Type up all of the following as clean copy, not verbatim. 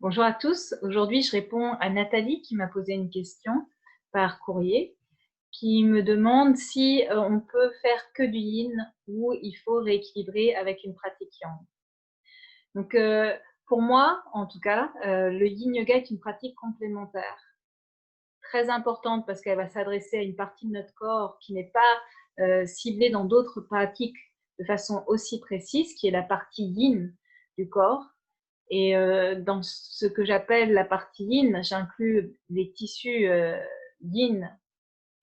Bonjour à tous. Aujourd'hui, je réponds à Nathalie qui m'a posé une question par courrier, qui me demande si on peut faire que du yin ou il faut rééquilibrer avec une pratique yang. Donc, pour moi, en tout cas, le yin yoga est une pratique complémentaire, très importante parce qu'elle va s'adresser à une partie de notre corps qui n'est pas ciblée dans d'autres pratiques de façon aussi précise, qui est la partie yin du corps. Et dans ce que j'appelle la partie yin, j'inclus les tissus yin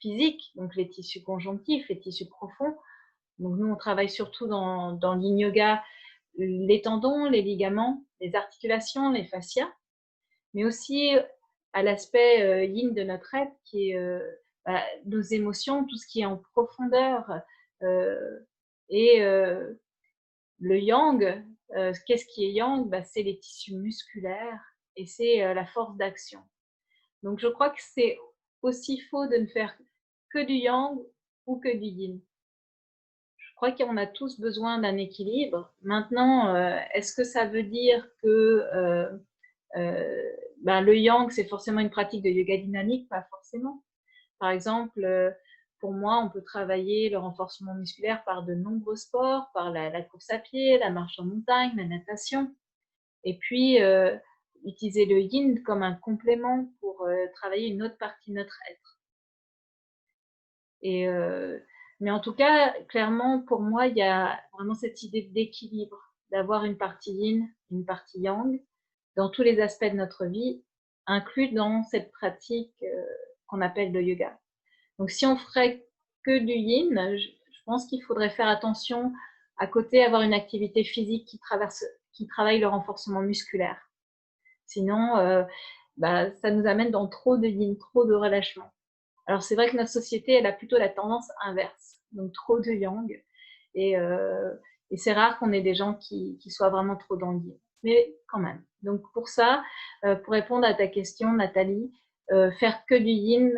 physiques, donc les tissus conjonctifs, les tissus profonds. Donc nous, on travaille surtout dans l'yin yoga, les tendons, les ligaments, les articulations, les fascias, mais aussi à l'aspect yin de notre être, qui est nos émotions, tout ce qui est en profondeur, euh, et le yang, qu'est-ce qui est yang? C'est les tissus musculaires et c'est la force d'action. Donc je crois que c'est aussi faux de ne faire que du yang ou que du yin. Je crois qu'on a tous besoin d'un équilibre. Maintenant, est-ce que ça veut dire que le yang, c'est forcément une pratique de yoga dynamique? Pas forcément. Par exemple, pour moi, on peut travailler le renforcement musculaire par de nombreux sports, par la course à pied, la marche en montagne, la natation. Et puis, utiliser le yin comme un complément pour travailler une autre partie de notre être. Et, mais en tout cas, clairement, pour moi, il y a vraiment cette idée d'équilibre, d'avoir une partie yin, une partie yang, dans tous les aspects de notre vie, inclus dans cette pratique qu'on appelle le yoga. Donc, si on ferait que du yin, je pense qu'il faudrait faire attention à côté, avoir une activité physique qui travaille le renforcement musculaire. Sinon, ça nous amène dans trop de yin, trop de relâchement. Alors, c'est vrai que notre société, elle a plutôt la tendance inverse, donc trop de yang. Et, euh, et c'est rare qu'on ait des gens qui soient vraiment trop dans le yin. Mais quand même. Donc, pour ça, pour répondre à ta question, Nathalie, faire que du yin,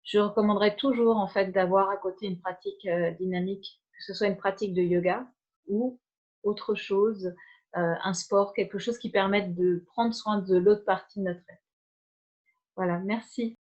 je recommanderais toujours en fait d'avoir à côté une pratique dynamique, que ce soit une pratique de yoga ou autre chose, un sport, quelque chose qui permette de prendre soin de l'autre partie de notre être. Voilà, merci.